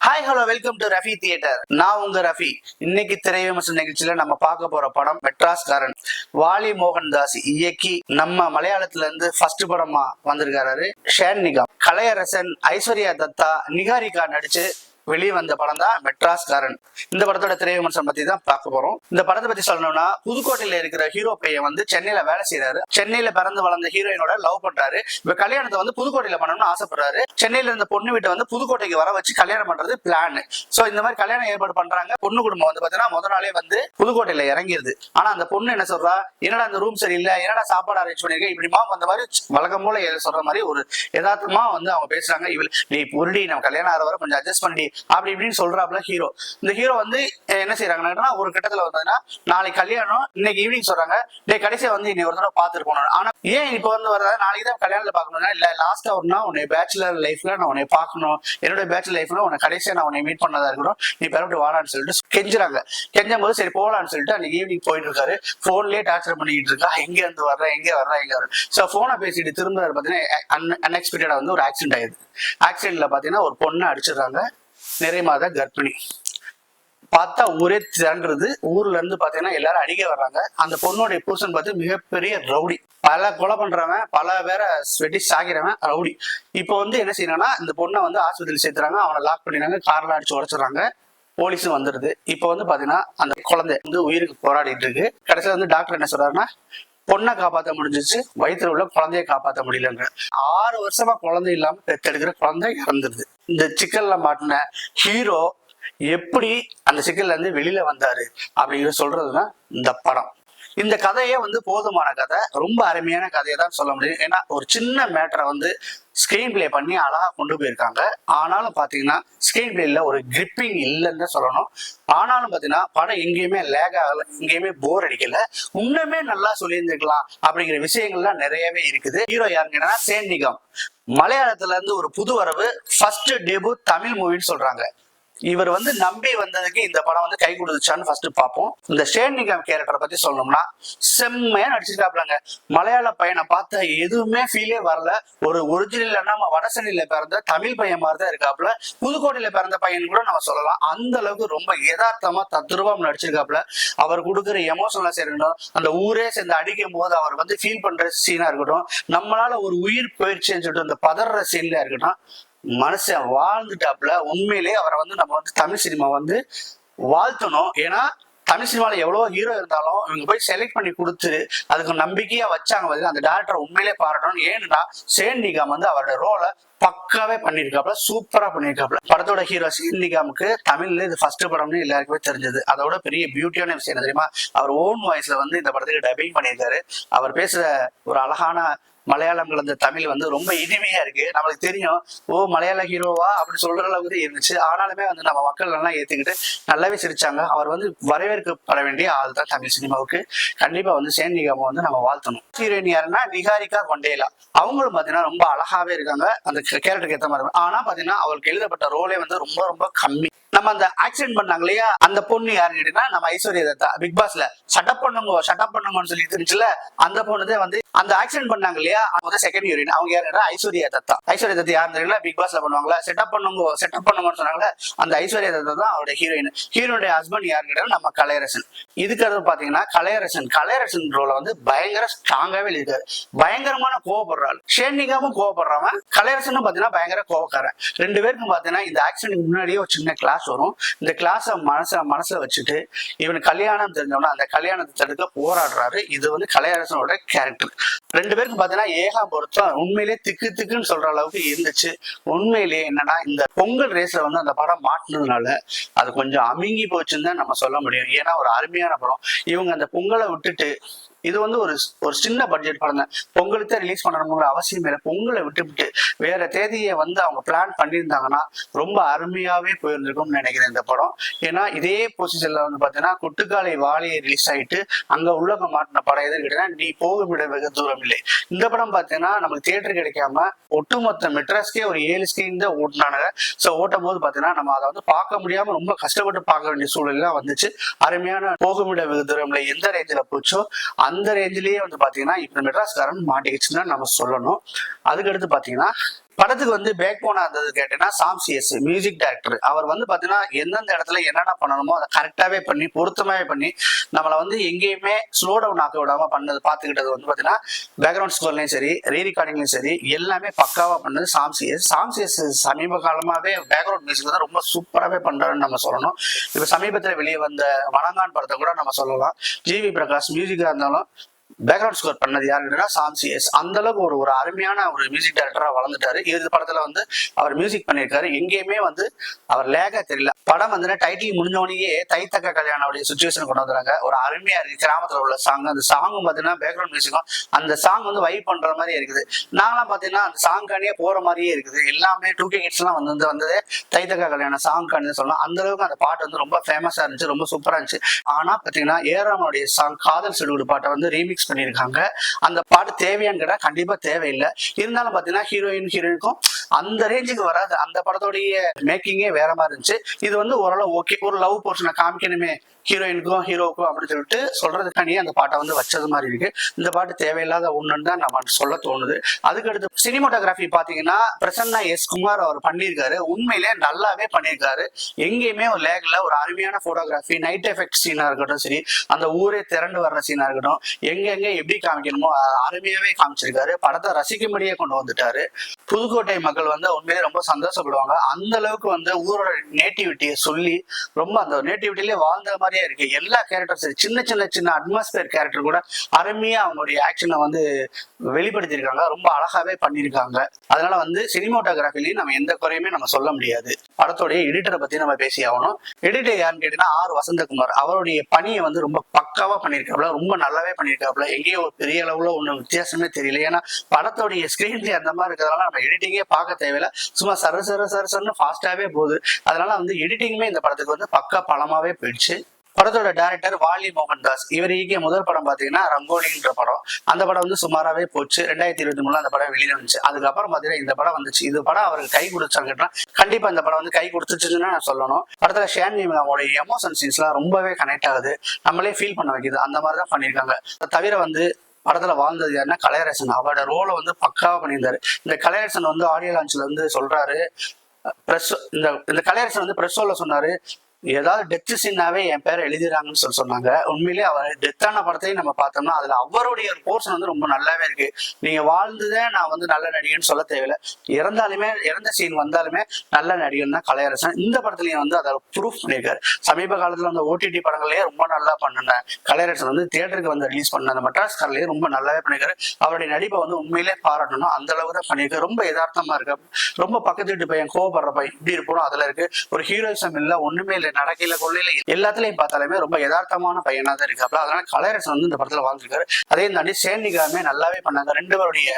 Hi hello welcome to Rafi theatre. நான் உங்க ரஃபி. இன்னைக்கு திரை விமர்சன நிகழ்ச்சியில நம்ம பார்க்க போற படம் மெட்ராஸ்காரன். வாலி மோகன்தாஸ் இயக்கி நம்ம மலையாளத்துல இருந்து ஃபர்ஸ்ட் படமா வந்திருக்காரு ஷேன் நிகாம். கலையரசன், ஐஸ்வர்யா தத்தா, நிகாரிகா நடிச்சு வெளியே வந்த படம் தான் மெட்ராஸ்காரன். இந்த படத்தோட திரை விமர்சனம் பத்தி தான் பார்க்க போறோம். இந்த படத்தை பத்தி சொல்லணும்னா, புதுக்கோட்டையில இருக்கிற ஹீரோ பையன் வந்து சென்னையில வேலை செய்யறாரு. சென்னையில பிறந்து வளர்ந்த ஹீரோயினோட லவ் பண்றாரு. இப்ப கல்யாணத்தை வந்து புதுக்கோட்டையில பண்ணணும்னு ஆசைப்படுறாரு. சென்னையில இருந்த பொண்ணு வீட்டை வந்து புதுக்கோட்டைக்கு வர வச்சு கல்யாணம் பண்றது பிளான். சோ இந்த மாதிரி கல்யாணம் ஏற்பாடு பண்றாங்க. பொண்ணு குடும்பம் வந்து பாத்தீங்கன்னா முத நாளே வந்து புதுக்கோட்டையில இறங்கிருது. ஆனா அந்த பொண்ணு என்ன சொல்றா, என்னடா அந்த ரூம் சரியில்லை, என்னடா சாப்பாடு அரேஞ்ச் பண்ணிருக்க, இப்படிமா அந்த மாதிரி வழக்கம் போல சொல்ற மாதிரி ஒரு யதார்த்தமா வந்து அவங்க பேசுறாங்க. இவள் நீ புருடி, நம்ம கல்யாணம் ஆகிற வரை கொஞ்சம் அட்ஜஸ்ட் பண்ணி அப்படி இப்படின்னு சொல்றாப்ல ஹீரோ. இந்த ஹீரோ வந்து என்ன செய்யறாங்கன்னா, ஒரு கட்டத்துல வந்ததுன்னா நாளைக்கு கல்யாணம், இன்னைக்கு ஈவினிங் சொல்றாங்க, டே கடைசியா வந்து இன்னைக்கு ஒரு தடவை பார்த்துட்டு போனோம். ஆனா ஏன் இப்ப வந்து வர்றதா, நாளைக்கு தான் கல்யாணத்துல பாக்கணும்னா, இல்ல லாஸ்டா ஒன்னா உன்னை பேச்சுலர் லைஃப்ல நான் உன்னை பார்க்கணும், என்னோட பேச்சுலர் லைஃப்ல உன்னை கடைசியா நான் உன்னை மீட் பண்ணதா இருக்கணும், நீ பெறப்பட்டு வாடான்னு சொல்லிட்டு கெஞ்சுறாங்க. கெஞ்சும் போது சரி போலான்னு சொல்லிட்டு அன்னைக்கு ஈவினிங் போயிட்டு இருக்காரு. போன்லயே டார்ச்சர் பண்ணிட்டு இருக்கா, எங்க இருந்து வர்ற எங்க வர்ற. சோ போனை பேசிட்டு திரும்ப பாத்தீங்கன்னா அன்எக்ஸ்பெக்டடா வந்து ஒரு ஆக்சிடென்ட் ஆயிடுது. ஆக்சிடென்ட்ல பாத்தீங்கன்னா ஒரு பொண்ணை அடிச்சிடுறாங்க, நிறைய மாத கர்ப்பிணி. பார்த்தா ஊரே திரண்டுறது. ஊர்ல இருந்து பாத்தீங்கன்னா எல்லாரும் அடிக்க வர்றாங்க. அந்த பொண்ணோட புருஷன் பார்த்து மிகப்பெரிய ரவுடி, பல கொலை பண்றவன், பல பேரை வெட்டி சாகிறவன் ரவுடி. இப்போ வந்து என்ன செய்யணும்னா, இந்த பொண்ணை வந்து ஆஸ்பத்திரி சேர்த்துறாங்க, அவனை லாக் பண்ணிடுறாங்க, கார்ல அடிச்சு உடைச்சிடறாங்க. போலீஸும் வந்துருது. இப்போ வந்து பாத்தீங்கன்னா அந்த குழந்தை வந்து உயிருக்கு போராடிட்டு இருக்கு. கடைசியில வந்து டாக்டர் என்ன சொல்றாருன்னா, பொண்ணை காப்பாற்ற முடிஞ்சிச்சு, வயிற்றுல உள்ள குழந்தைய காப்பாற்ற முடியலங்க. 6 வருஷமா குழந்தை இல்லாம பெற்றெடுக்கிற குழந்தை இறந்துருது. இந்த சிக்கல்ல மாட்டின ஹீரோ எப்படி அந்த சிக்கல்ல இருந்து வெளியில வந்தாரு அப்படிங்கிற சொல்றதுதான் இந்த படம். இந்த கதையே வந்து போதுமான கதை, ரொம்ப அருமையான கதையை தான் சொல்ல முடியும். ஏன்னா ஒரு சின்ன மேட்டரை வந்து ஸ்கிரீன் பிளே பண்ணி அழகா கொண்டு போயிருக்காங்க. ஆனாலும் பாத்தீங்கன்னா ஸ்கிரீன் பிளேல ஒரு கிரிப்பிங் இல்லைன்னு சொல்லணும். ஆனாலும் பாத்தீங்கன்னா படம் எங்கேயுமே லேக் ஆகல, எங்கேயுமே போர் அடிக்கல, இன்னுமே நல்லா சொல்லியிருந்துக்கலாம் அப்படிங்கிற விஷயங்கள்லாம் நிறையவே இருக்குது. ஹீரோ யாருங்கன்னா ஷேன் நிகாம். மலையாளத்துல இருந்து ஒரு புது வரவு, ஃபர்ஸ்ட் டெபியூ தமிழ் மூவின்னு சொல்றாங்க. இவர் வந்து நம்பி வந்ததுக்கு இந்த படம் வந்து கை கொடுத்துச்சான்னு ஃபர்ஸ்ட் பார்ப்போம். இந்த ஷேன் நிகாம் கேரக்டரை பத்தி சொல்லணும்னா, செம்மையா நடிச்சிருக்காப்லங்க. மலையாள பையனை பார்த்தா எதுவுமே ஃபீலே வரல. ஒரு ஒரிஜினல் நம்ம வடசென்னையில பிறந்த தமிழ் பையன் மாதிரி தான் இருக்காப்புல. புதுக்கோட்டையில பிறந்த பையன் கூட நம்ம சொல்லலாம். அந்த அளவுக்கு ரொம்ப யதார்த்தமா தத்ரூபம் நடிச்சிருக்காப்புல. அவர் கொடுக்குற எமோஷனலா இருக்கட்டும், அந்த ஊரே சேர்ந்து அடிக்கும் போது அவர் வந்து ஃபீல் பண்ற சீனா இருக்கட்டும், நம்மளால ஒரு உயிர் போயிடுச்சுன்னு சொல்லிட்டு அந்த பதற சீன்ல இருக்கட்டும், மனுஷன் வாழ்ந்துட்டாப்புல. உண்மையிலேயே அவரை வந்து நம்ம வந்து தமிழ் சினிமா வந்து வாழ்த்தணும். ஏன்னா தமிழ் சினிமால எவ்வளவு ஹீரோ இருந்தாலும் இவங்க போய் செலக்ட் பண்ணி கொடுத்து அதுக்கு நம்பிக்கையா வச்சாங்க. அந்த டேரக்டரை உண்மையிலே பாராட்டணும். ஏன்னா ஷேன் நிகாம் வந்து அவரோட ரோலை பக்காவே பண்ணிருக்காப்ல, சூப்பரா பண்ணிருக்காப்ல. படத்தோட ஹீரோ ஷேன் நிகாமுக்கு தமிழ்ல இது ஃபர்ஸ்ட் படம்னு எல்லாருக்குமே தெரிஞ்சது. அதோட பெரிய பியூட்டியான விஷயம் என்ன தெரியுமா, அவர் ஓன் வாய்ஸ்ல வந்து இந்த படத்துக்கு டப்பிங் பண்ணியிருக்காரு. அவர் பேசுற ஒரு அழகான மலையாளம் கலந்த தமிழ் வந்து ரொம்ப இனிமையா இருக்கு. நம்மளுக்கு தெரியும், ஓ மலையாள ஹீரோவா அப்படி சொல்ற அளவுக்கு இருந்துச்சு. ஆனாலுமே வந்து நம்ம மக்கள் எல்லாம் ஏத்துக்கிட்டு நல்லாவே சிரிச்சாங்க. அவர் வந்து வரவேற்கப்பட வேண்டிய ஆள் தான் தமிழ் சினிமாவுக்கு. கண்டிப்பா வந்து ஷேன் நிகாம வந்து நம்ம வாழ்த்தணும். ஹீரோயின் யாருன்னா நிகாரிகா கொண்டேலா. அவங்களும் பாத்தீங்கன்னா ரொம்ப அழகாவே இருக்காங்க, அந்த கேரக்டருக்கு ஏற்ற மாதிரி. ஆனா பாத்தீங்கன்னா அவருக்கு எழுதப்பட்ட ரோலே வந்து ரொம்ப ரொம்ப கம்மி. நம்ம அந்த ஆக்சிடென்ட் பண்ணாங்க இல்லையா, அந்த பொண்ணு யாருன்னு கேட்டீங்கன்னா நம்ம ஐஸ்வர்யா தத்தா. பிக் பாஸ்ல ஷட்டப் பண்ணுங்கன்னு சொல்லி இருந்துச்சுல, அந்த பொண்ணுதான் வந்து அந்த ஆக்சிடென்ட் பண்ணாங்க இல்லையா, அவங்க செகண்ட் ஹீரோயின். அவங்க யாருன்னா ஐஸ்வர்யா தத்தா. ஐஸ்வர்யா தத்தா யாருன்னு தெரியல, பிக் பாஸ்ல பண்ணுவாங்களா, செட்டப் பண்ணுங்கன்னு சொன்னாங்களே, அந்த ஐஸ்வர்யா தத்தா தான் அவருடைய ஹீரோயின். ஹீரோனுடைய ஹஸ்பண்ட் யாருன்னு கேட்டாலும் நம்ம கலையரசன். இதுக்கு அடுத்து பாத்தீங்கன்னா கலையரசன் ரோல வந்து பயங்கர ஸ்ட்ராங்காவே இருக்காரு. பயங்கரமான கோவப்படுறாள். ஷேன் நிகாமும் கோவப்படுறவன், கலையரசனும் பாத்தீங்கன்னா பயங்கர கோவக்காரன். ரெண்டு பேருக்கும் பாத்தீங்கன்னா இந்த ஆக்சிடென்ட் முன்னாடியே ஒரு சின்ன கிளாஸ் வரும். இந்த கிளாஸ மனசுல வச்சுட்டு இவனுக்கு கல்யாணம் தெரிஞ்சவனா அந்த கல்யாணத்தை தடுக்க போராடுறாரு. இது வந்து கலையரசனோட கேரக்டர். ரெண்டு பேருக்கும் பாத்தீங்கன்னா ஏகா பொருத்தம் உண்மையிலேயே திக்குன்னு சொல்ற அளவுக்கு இருந்துச்சு. உண்மையிலேயே என்னன்னா, இந்த பொங்கல் ரேஸ்ல வந்து அந்த படம் மாட்டினதுனால அது கொஞ்சம் அமுங்கி போச்சுன்னு தான் நம்ம சொல்ல முடியும். ஏன்னா ஒரு அருமையான படம். இவங்க அந்த பொங்கலை விட்டுட்டு, இது வந்து ஒரு சின்ன பட்ஜெட் படம் தான், பொங்கலுக்கு ரிலீஸ் பண்ணணுங்கிற அவசியம் இல்லை. பொங்கலை விட்டுவிட்டு வேற தேதியை வந்து அவங்க பிளான் பண்ணியிருந்தாங்கன்னா ரொம்ப அருமையாவே போயிருந்திருக்கும்னு நினைக்கிறேன் இந்த படம். ஏன்னா இதே பொசிஷன்ல வந்து பாத்தீங்கன்னா கொட்டுக்காலை வாலியை ரிலீஸ் ஆயிட்டு அங்க உள்ளக மாட்டின படம் எதுன்னு கேட்டீங்கன்னா நீ போக விட வெகு தூரம் இல்லை. இந்த படம் பாத்தீங்கன்னா நமக்கு தியேட்டர் கிடைக்காம ஒட்டுமொத்த மெட்ராஸ்கே ஒரு 7 ஸ்கிரீன் தான் ஓட்டினானுங்க. ஸோ ஓட்டும் போது பாத்தீங்கன்னா நம்ம அதை வந்து பார்க்க முடியாம ரொம்ப கஷ்டப்பட்டு பார்க்க வேண்டிய சூழலாம் வந்துச்சு. அருமையான போக விட வெகு தூரம்ல எந்த ரேஞ்சில போச்சோ அந்த ரேஞ்சிலேயே வந்து பாத்தீங்கன்னா இப்ப மெட்ராஸ்காரன் மாட்டிக்கிச்சுன்னு நம்ம சொல்லணும். அதுக்கடுத்து பாத்தீங்கன்னா படத்துக்கு வந்து பேக் போனா இருந்தது கேட்டீங்கன்னா சாம்சிஎஸ் மியூசிக் டைரக்டர். அவர் வந்து பாத்தீங்கன்னா எந்தெந்த இடத்துல என்னென்ன பண்ணணுமோ அதை கரெக்டாவே பண்ணி பொருத்தமாவே பண்ணி நம்மளை வந்து எங்கேயுமே ஸ்லோ டவுன் ஆக்க விடாம பண்ணது பாத்துக்கிட்டது வந்து பாத்தீங்கன்னா பேக்ரவுண்ட் ஸ்கோர்லயும் சரி ரீரிகார்டிங்லயும் சரி எல்லாமே பக்காவா பண்ணது சாம்சிஎஸ். சாம்சிஎஸ் சமீப காலமாவே பேக்ரவுண்ட் மியூசிக் தான் ரொம்ப சூப்பராகவே பண்றாருன்னு நம்ம சொல்லணும். இப்ப சமீபத்தில் வெளியே வந்த வணங்கான் படத்தை கூட நம்ம சொல்லலாம். ஜிவி பிரகாஷ் மியூசிக்கா இருந்தாலும் பேக்ரவுண்ட் ஸ்கோர் பண்ணது யாருன்னா சாம்சிஎஸ். அந்த அளவுக்கு ஒரு அருமையான ஒரு மியூசிக் டைரக்டரா வளர்ந்துட்டாரு. இது படத்துல வந்து அவர் மியூசிக் பண்ணியிருக்காரு. எங்கேயுமே வந்து அவர் லேகா தெரியல. படம் வந்து டைட்டில் முடிஞ்சோடனே தைத்தக்க கல்யாணம் சுச்சுவேஷன் கொண்டு வந்துறாங்க. ஒரு அருமையா இருக்கு கிராமத்துல உள்ள சாங். அந்த சாங்கும் பாத்தீங்கன்னா பேக்ரவுண்ட் மியூசிக்கும் அந்த சாங் வந்து வைப் பண்ற மாதிரி இருக்குது. நாங்களாம் பாத்தீங்கன்னா அந்த சாங் காணியே போற மாதிரியே இருக்குது. எல்லாமே 2K கிட்ஸ் எல்லாம் வந்ததே தைத்தக்க கல்யாணம் சாங் காணி சொல்லலாம். அந்த அளவுக்கு அந்த பாட்டு வந்து ரொம்ப ஃபேமஸா இருந்துச்சு, ரொம்ப சூப்பரா இருந்துச்சு. ஆனா பாத்தீங்கன்னா ஏராமனுடைய சாங் காதல் செடுகுடு பாட்டை வந்து ரீமிக்ஸ் பண்ணிருக்காங்க. அந்த பாட்டு தேவையான்னு கேட்டா கண்டிப்பா தேவையில்லை. இருந்தாலும் பாத்தீங்கன்னா ஹீரோயினுக்கும் அந்த ரேஞ்சுக்கு வராது. அந்த படத்தோடைய மேக்கிங்கே வேற மாதிரி இருந்துச்சு. இது வந்து ஓரளவு ஓகே, ஒரு லவ் போர்ஷனை காமிக்கணுமே ஹீரோயினுக்கும் ஹீரோவுக்கும் அப்படின்னு சொல்லிட்டு சொல்றதுக்காண்டியே அந்த பாட்டை வந்து வச்சது மாதிரி இருக்கு. இந்த பாட்டு தேவையில்லாத ஒண்ணுன்னு தான் நம்ம சொல்ல தோணுது. அதுக்கடுத்து சினிமோட்டோகிராஃபி பாத்தீங்கன்னா பிரசன்னா எஸ் குமார் அவர் பண்ணியிருக்காரு. உண்மையிலே நல்லாவே பண்ணியிருக்காரு. எங்கேயுமே ஒரு லேக்ல ஒரு அருமையான போட்டோகிராஃபி, நைட் எஃபெக்ட் சீனா இருக்கட்டும் சரி, அந்த ஊரே திரண்டு வர்ற சீனா இருக்கட்டும், எங்க எப்படி காமிக்கணுமோ அருமையாவே காமிச்சிருக்காரு. படத்தை ரசிக்கும்படியே கொண்டு வந்துட்டாரு. புதுக்கோட்டை மக்கள் வந்து உண்மையிலே ரொம்ப சந்தோஷப்படுவாங்க. அந்த அளவுக்கு வந்து ஊரோட நேட்டிவிட்டியை சொல்லி ரொம்ப அந்த நேட்டிவிட்டிலே வாழ்ந்த மாதிரி இருக்கு. எல்லா கேரக்டர்ஸ் சின்ன அட்மாஸ்பியர் கேரக்டர் கூட அருமையா அவங்களுடைய ஆக்ஷனை வந்து வெளிப்படுத்தியிருக்காங்க. ரொம்ப அழகாவே பண்ணியிருக்காங்க. அதனால வந்து சினிமோட்டோகிராஃபிலையும் நம்ம எந்த குறையுமே நம்ம சொல்ல முடியாது. படத்தோடைய எடிட்டரை பத்தி நம்ம பேசி ஆகணும். எடிட்டர் யாருன்னு கேட்டீங்கன்னா ஆர் வசந்தகுமார். அவருடைய பணியை வந்து ரொம்ப பக்காவா பண்ணியிருக்காப்ல, ரொம்ப நல்லாவே பண்ணியிருக்காப்ல. எங்கேயோ ஒரு பெரிய அளவுல ஒன்றும் வித்தியாசமே தெரியல. ஏன்னா படத்தோடைய ஸ்கிரீன் பிளே அந்த மாதிரி இருக்கிறதுனால நம்ம எடிட்டிங்கே பார்க்க தேவையில்லை. சும்மா சரசரன்னு ஃபாஸ்டாவே போகுது. அதனால வந்து எடிட்டிங்குமே இந்த படத்துக்கு வந்து பக்கா பலமாவே போயிடுச்சு. படத்தோட டைரக்டர் வாலி மோகன்தாஸ். இவர் இயக்கிய முதல் படம் பாத்தீங்கன்னா ரங்கோலின்ற படம். அந்த படம் வந்து சுமாராவே போச்சு. 2023 அந்த படம் வெளியில வந்துச்சு. அதுக்கப்புறம் பாத்தீங்கன்னா இந்த படம் வந்துச்சு. இந்த படம் அவருக்கு கை கொடுத்தாங்கன்னா கண்டிப்பா இந்த படம் வந்து கை கொடுத்துச்சுன்னு நான் சொல்லணும். படத்துல ஷேன் அவங்களுடைய எமோஷன் சீன்ஸ் எல்லாம் ரொம்பவே கனெக்ட் ஆகுது, நம்மளே ஃபீல் பண்ண வைக்குது. அந்த மாதிரிதான் பண்ணியிருக்காங்க. தவிர வந்து படத்துல வாழ்ந்தது யாருன்னா கலையரசன். அவரோட ரோலை வந்து பக்காவா பண்ணியிருந்தாரு. இந்த கலையரசன் வந்து ஆடியோ லான்ச்ல வந்து சொல்றாரு, இந்த கலையரசன் வந்து பிரஸ் ஷோல சொன்னாரு, ஏதாவது டெத் சீனாவே என் பேரை எழுதிடுறாங்கன்னு சொன்னாங்க. உண்மையிலேயே அவர் டெத்தான படத்தையும் நம்ம பார்த்தோம்னா அதுல அவருடைய ஒரு போர்ஷன் வந்து ரொம்ப நல்லாவே இருக்கு. நீங்க வாழ்ந்ததே நான் வந்து நல்ல நடிகன்னு சொல்ல தேவையில்லை, இறந்த சீன் வந்தாலுமே நல்ல நடிகன் தான் கலையரசன். இந்த படத்துலயும் வந்து அதை ப்ரூஃப் பண்ணியிருக்காரு. சமீப காலத்துல வந்து OTT படங்களையே ரொம்ப நல்லா பண்ணின கலையரசன் வந்து தியேட்டருக்கு வந்து ரிலீஸ் பண்ண அந்த மெட்ராஸ் கார்லயே ரொம்ப நல்லாவே பண்ணியிருக்காரு. அவருடைய நடிப்பை வந்து உண்மையிலே பாராட்டணும். அந்த அளவுக்கு தான் பண்ணியிருக்காரு. ரொம்ப யதார்த்தமா இருக்கு. ரொம்ப பக்கத்து வீட்டு பையன் கோவப்படுற பையன் இப்படி இருப்போம் அதுல இருக்கு. ஒரு ஹீரோயிசம் இல்லை, ஒண்ணுமே இல்லை, நடக்கையில கொள்ளையில எல்லாத்துலயும் பார்த்தாலுமே ரொம்ப யதார்த்தமான பையனா தான் இருக்காப்ல. அதனால கலையரசன் வந்து இந்த படத்துல வாழ்ந்துருக்காரு. அதே தாண்டி சேனிகாமே நல்லாவே பண்ணாங்க. ரெண்டு பேருடைய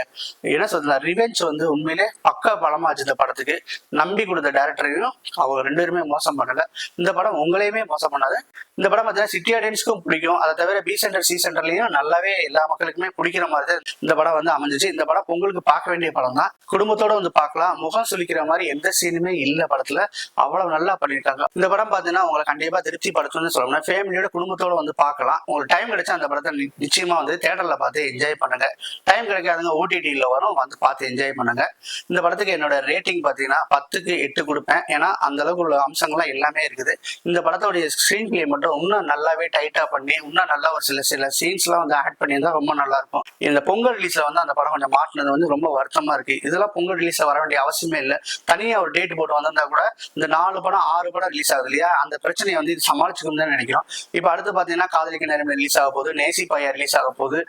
என்ன சொல்ற ரிவெஞ்ச் வந்து உண்மையிலே பக்கா பலமாச்சு. இந்த படத்துக்கு நம்பி கொடுத்த டைரக்டரையும் அவங்க ரெண்டு பேருமே மோசம் பண்ணல. இந்த படம் உங்களையுமே மோசம் பண்ணாது. இந்த படம் பார்த்தீங்கன்னா சிட்டி ஆடியன்ஸ்க்கும் பிடிக்கும். அதை தவிர பி சென்டர் சி சென்டர்லயும் நல்லாவே எல்லா மக்களுக்குமே பிடிக்கிற மாதிரி தான் இந்த படம் வந்து அமைஞ்சிச்சு. இந்த படம் பொங்கலுக்கு பார்க்க வேண்டிய படம் தான். குடும்பத்தோட வந்து பார்க்கலாம். முகம் சுளிக்கிற மாதிரி எந்த சீனுமே இல்ல படத்துல. அவ்வளவு நல்லா பண்ணியிருக்காங்க. இந்த படம் பார்த்தீங்கன்னா உங்களை கண்டிப்பா திருப்தி படுத்தும்னு சொல்லணும். ஃபேமிலியோட குடும்பத்தோட வந்து பார்க்கலாம். உங்களுக்கு டைம் கிடைச்சா அந்த படத்தை நிச்சயமா வந்து தியேட்டர்ல பார்த்து என்ஜாய் பண்ணுங்க. டைம் கிடைக்காதுங்க OTTல வரும், வந்து பார்த்து என்ஜாய் பண்ணுங்க. இந்த படத்துக்கு என்னோட ரேட்டிங் பார்த்தீங்கன்னா 10க்கு 8 கொடுப்பேன். ஏன்னா அந்த அளவுக்கு உள்ள அம்சங்கள்லாம் எல்லாமே இருக்குது. இந்த படத்தோடைய ஸ்கிரீன் பிளே மட்டும் இன்னும் நல்லாவே டைட்டா பண்ணி இன்னும் நல்லா ஒரு சில சீன்ஸ் எல்லாம் வந்து ஆட் பண்ணியிருந்தா ரொம்ப நல்லா இருக்கும். இந்த பொங்கல் ரிலீஸ்ல வந்து அந்த படம் கொஞ்சம் மாட்டினது வந்து ரொம்ப வருத்தமா இருக்கு. இதெல்லாம் பொங்கல் ரிலீஸ்ல வர வேண்டிய அவசியமே இல்லை. தனியா ஒரு டேட் போட்டு வந்திருந்தா கூட இந்த 4 படம் 6 படம் ரிலீஸ் ஆகுது இல்லையா, அந்த பிரச்சனையை வந்து இது சமாளிச்சுக்கணும் தான் நினைக்கிறோம். இப்ப அடுத்து பாத்தீங்கன்னா காதலிக்க நேரம் ரிலீஸ் ஆக போகுது, நேசி பையா ரிலீஸ் ஆக போகுது,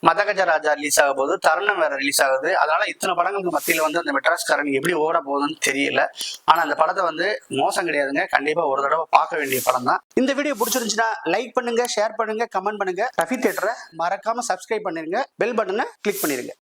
மதகஜ ராஜா ரிலீஸ் ஆக போகுது, தருணம் வேற ரிலீஸ் ஆகுது. அதனால இத்தனை படங்களுக்கு மத்தியில வந்து அந்த மெட்ராஸ்காரங்க எப்படி ஓட போகுதுன்னு தெரியல. ஆனா அந்த படத்தை வந்து மோசம் கிடையாதுங்க. கண்டிப்பா ஒரு தடவை பார்க்க வேண்டிய படம் தான். இந்த வீடியோ பிடிச்சிருந்துச்சுன்னா லைக் பண்ணுங்க, ஷேர் பண்ணுங்க, கமெண்ட் பண்ணுங்க. ரஃபி தியேட்டரை மறக்காம சப்ஸ்கிரைப் பண்ணிருங்க, பெல் பட்டனை கிளிக் பண்ணிருங்க.